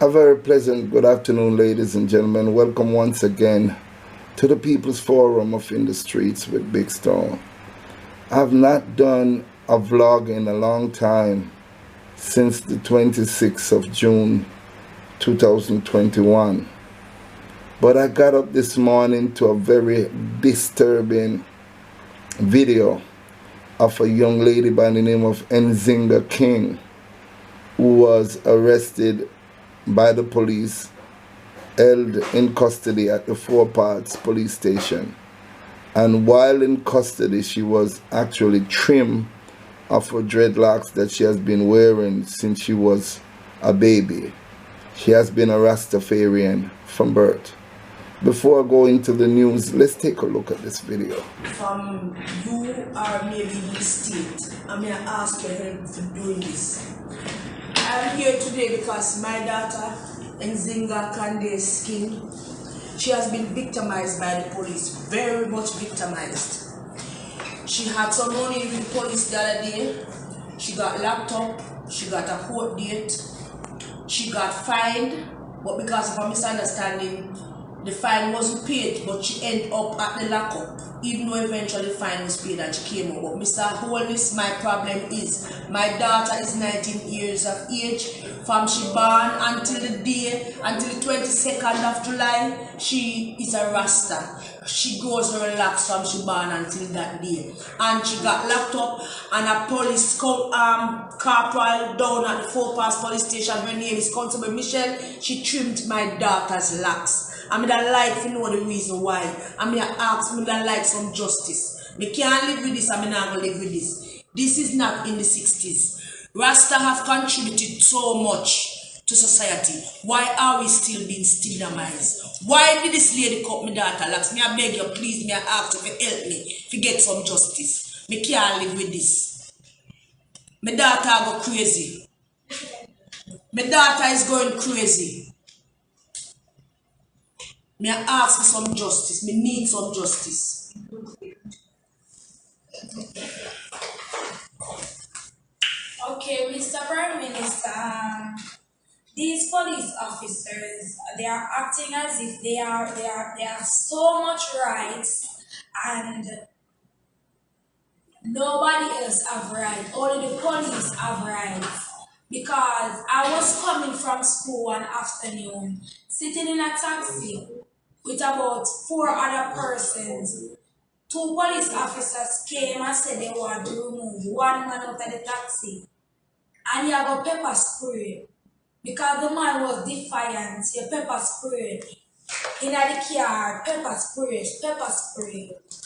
A very pleasant good afternoon, ladies and gentlemen. Welcome once again to the People's Forum of In the Streets with Big Stone. I've not done a vlog in a long time, since the 26th of June 2021. But I got up this morning to a very disturbing video of a young lady by the name of Nzinga King, who was arrested by the police, held in custody at the Four Parts police station. And while in custody, she was actually trimmed of her dreadlocks that she has been wearing since she was a baby. She has been a Rastafarian from birth. Before I go into the news, let's take a look at this video. You are maybe in the state, I'm going to ask your help for doing this. I'm here today because my daughter, Nzinga King, she has been victimized by the police, very much victimized. She had some money with the police the other day. She got locked up, she got a court date, she got fined, but because of a misunderstanding, the fine wasn't paid, but she ended up at the lockup, even though eventually the fine was paid and she came out. But Mr. Holness, my problem is, my daughter is 19 years of age. From she born until the 22nd of July, she is a Rasta. She goes relaxed from she born until that day. And she got locked up, and a police corporal down at the Four Parts police station, her name is Constable Michelle, she trimmed my daughter's locks. I'm gonna like to know the reason why. I'm gonna ask, I'm gonna like some justice. Me can't live with this, I'm not gonna live with this. This is not in the 60s. Rasta have contributed so much to society. Why are we still being stigmatized? Why did this lady cut my daughter locks? Me I beg you, please, me I ask you to help me to get some justice. Me can't live with this. My daughter go crazy. My daughter is going crazy. Me I ask for some justice. Me need some justice. Okay, Mr. Prime Minister, these police officers, they are acting as if they have so much rights and nobody else have rights. Only the police have rights. Because I was coming from school one afternoon, sitting in a taxi with about 4 other persons. 2 police officers came and said they want to remove one man out of the taxi. And he got pepper spray. Because the man was defiant, he pepper sprayed. In the car, pepper spray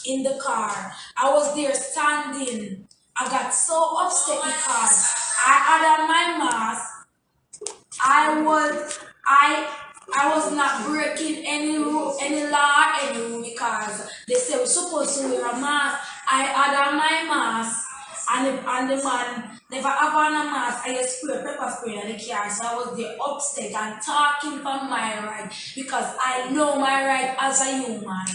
in the car. I was there standing. I got so upset because I had on my mask. I was not breaking any law, any rule, because they said we're supposed to wear a mask. I had on my mask, and the man never have on a mask. I just spray pepper spray in the car, so I was there upset and talking for my right, because I know my right as a human.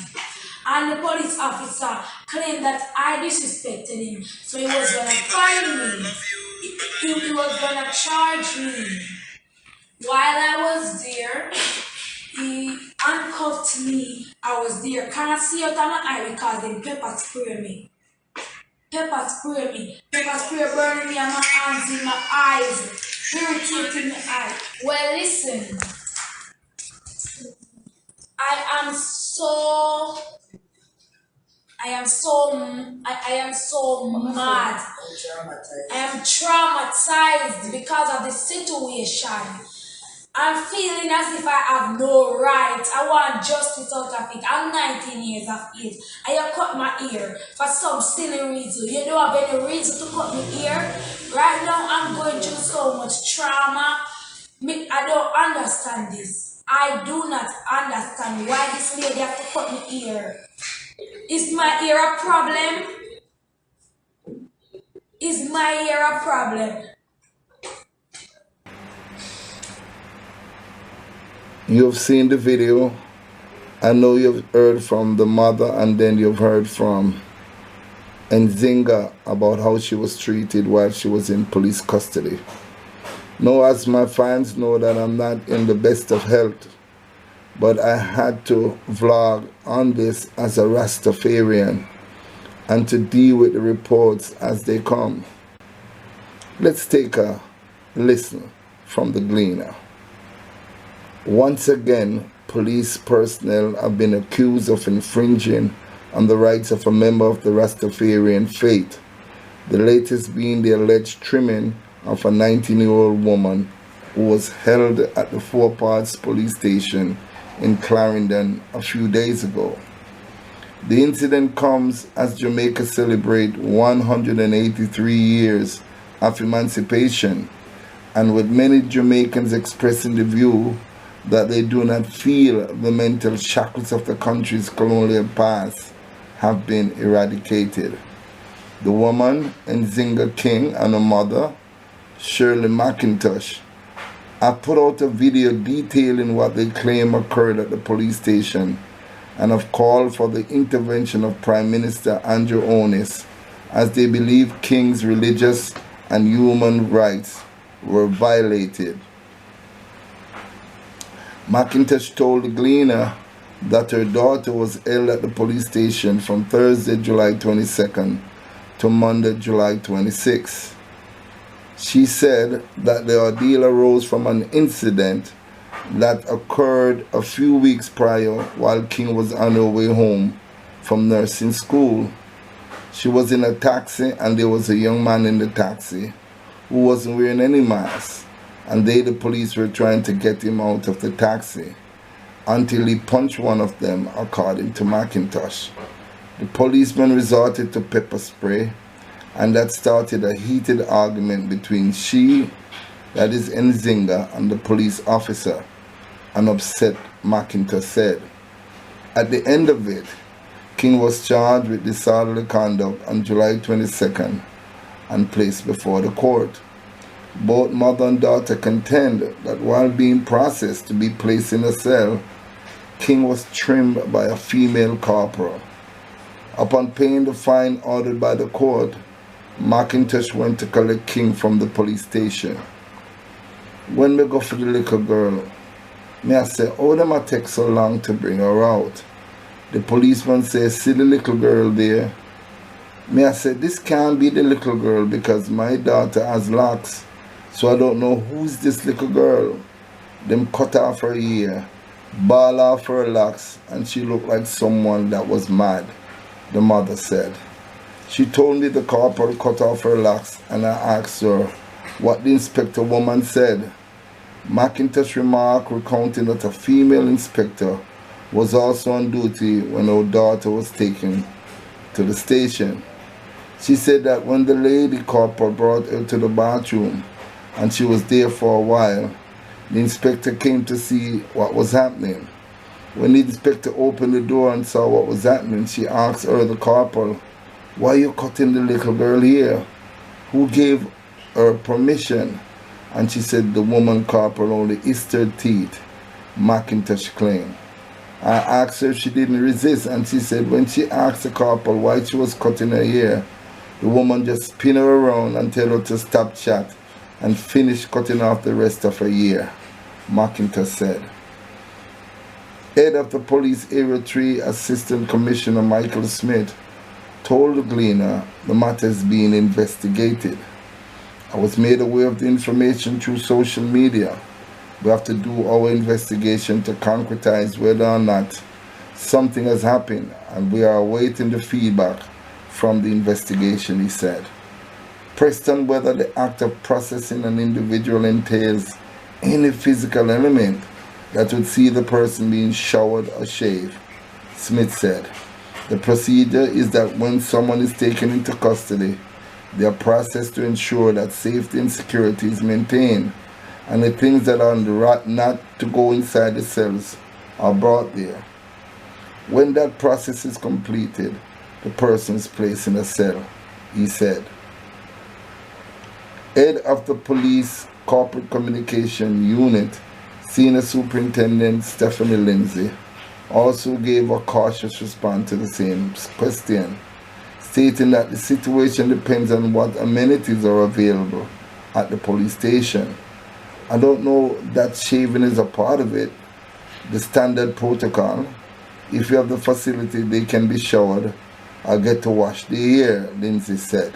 And the police officer claimed that I disrespected him, so he was gonna fine me. He was gonna charge me. While I was there, he handcuffed me. I was there. Can't see out of my eye because they pepper spray me. Pepper spray me. Pepper spray burning me on my hands, in my eyes, irritating my eyes. Well, listen. I am so mad. I am traumatized because of the situation. I'm feeling as if I have no right. I want justice out of it. I'm 19 years of age. And you cut my ear for some silly reason. You don't have any reason to cut my ear. Right now I'm going through so much trauma. I don't understand this. I do not understand why this lady has to cut my ear. Is my ear a problem? Is my ear a problem? You've seen the video. I know you've heard from the mother, and then you've heard from Nzinga about how she was treated while she was in police custody. Now, as my fans know that I'm not in the best of health, but I had to vlog on this as a Rastafarian and to deal with the reports as they come. Let's take a listen from the Gleaner. Once again, police personnel have been accused of infringing on the rights of a member of the Rastafarian faith, the latest being the alleged trimming of a 19-year-old woman who was held at the Four Parts police station in Clarendon a few days ago. The incident comes as Jamaica celebrates 183 years of emancipation, and with many Jamaicans expressing the view that they do not feel the mental shackles of the country's colonial past have been eradicated. The woman, Nzinga King, and her mother, Shirley McIntosh, have put out a video detailing what they claim occurred at the police station and have called for the intervention of Prime Minister Andrew Holness, as they believe King's religious and human rights were violated. McIntosh told the Gleaner that her daughter was held at the police station from Thursday, July 22nd to Monday, July 26th. She said that the ordeal arose from an incident that occurred a few weeks prior while King was on her way home from nursing school. She was in a taxi and there was a young man in the taxi who wasn't wearing any mask, and they, the police, were trying to get him out of the taxi until he punched one of them, according to McIntosh. The policeman resorted to pepper spray, and that started a heated argument between she, that is Nzinga, and the police officer, an upset McIntosh said. At the end of it, King was charged with disorderly conduct on July 22nd and placed before the court. Both mother and daughter contend that while being processed to be placed in a cell, King was trimmed by a female corporal. Upon paying the fine ordered by the court, McIntosh went to collect King from the police station. When we go for the little girl, me I say, how them a take so long to bring her out? The policeman says, see the little girl there? Me I say, this can't be the little girl because my daughter has locks, so I don't know who's this little girl. Them cut off her ear, ball off her locks, and she looked like someone that was mad, the mother said. She told me the corporal cut off her locks, and I asked her what the inspector woman said. McIntosh remarked, recounting that a female inspector was also on duty when her daughter was taken to the station. She said that when the lady corporal brought her to the bathroom and she was there for a while, the inspector came to see what was happening. When the inspector opened the door and saw what was happening, she asked her, the corporal, why are you cutting the little girl here? Who gave her permission? And she said the woman corporal only hissed her teeth, McIntosh claimed. I asked her if she didn't resist, and she said when she asked the corporal why she was cutting her hair, the woman just spin her around and tell her to stop chat and finish cutting off the rest of her hair, McIntosh said. Head of the Police Area 3 Assistant Commissioner Michael Smith told the Gleaner the matter is being investigated. I was made aware of the information through social media. We have to do our investigation to concretize whether or not something has happened, and we are awaiting the feedback from the investigation, he said. Pressed on whether the act of processing an individual entails any physical element that would see the person being showered or shaved, Smith said. The procedure is that when someone is taken into custody, they are processed to ensure that safety and security is maintained, and the things that are not to go inside the cells are brought there. When that process is completed, the person is placed in a cell, he said. Head of the Police Corporate Communication Unit, Senior Superintendent Stephanie Lindsay, also gave a cautious response to the same question, stating that the situation depends on what amenities are available at the police station. I don't know that shaving is a part of it, the standard protocol. If you have the facility, they can be showered or get to wash their hair, Lindsay said.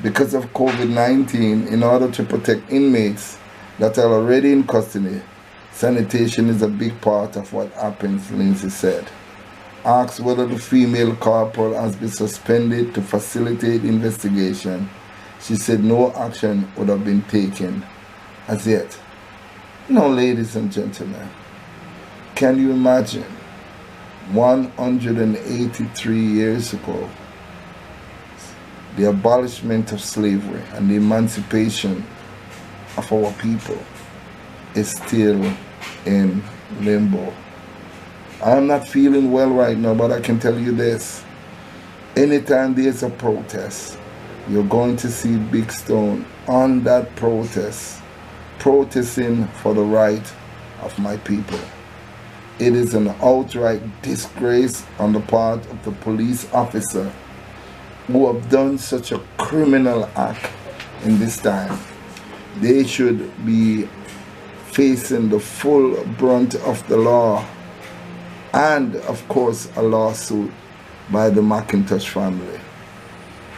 Because of COVID-19, in order to protect inmates that are already in custody, sanitation is a big part of what happens, Lindsay said. Asked whether the female corporal has been suspended to facilitate investigation, she said no action would have been taken as yet. Now, ladies and gentlemen, can you imagine 183 years ago, the abolishment of slavery and the emancipation of our people is still in limbo? I'm not feeling well right now, but I can tell you this. Anytime there's a protest, you're going to see Big Stone on that protest, protesting for the right of my people. It is an outright disgrace on the part of the police officer who have done such a criminal act in this time. They should be facing the full brunt of the law, and of course a lawsuit by the McIntosh family.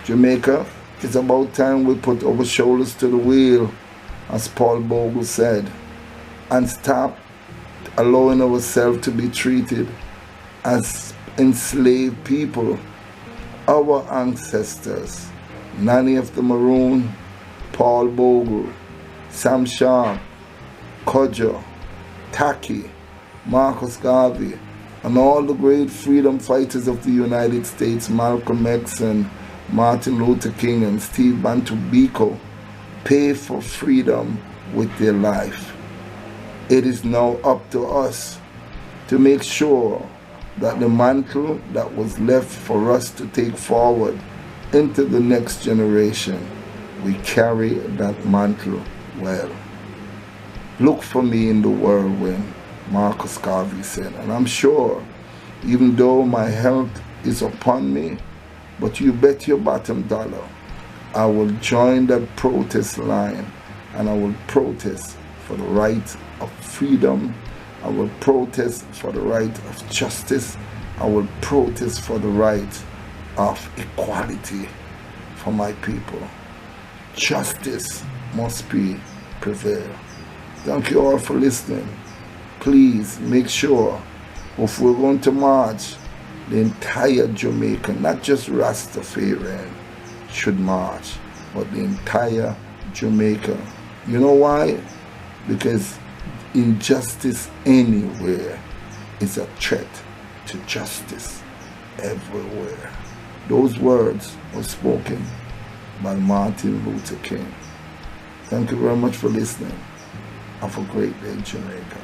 Jamaica, it's about time we put our shoulders to the wheel, as Paul Bogle said, and stop allowing ourselves to be treated as enslaved people. Our ancestors, Nanny of the Maroon, Paul Bogle, Sam Sharp, Kodjo, Taki, Marcus Garvey, and all the great freedom fighters of the United States, Malcolm X and Martin Luther King and Steve Bantu Biko, pay for freedom with their life. It is now up to us to make sure that the mantle that was left for us to take forward into the next generation, we carry that mantle well. Look for me in the whirlwind, Marcus Garvey said, and I'm sure, even though my health is upon me, but you bet your bottom dollar, I will join that protest line, and I will protest for the right of freedom. I will protest for the right of justice. I will protest for the right of equality for my people. Justice must prevail. Thank you all for listening. Please make sure, if we're going to march, the entire Jamaica, not just Rastafarian, should march, but the entire Jamaica. You know why? Because injustice anywhere is a threat to justice everywhere. Those words were spoken by Martin Luther King. Thank you very much for listening. Have a great day, Jamaica.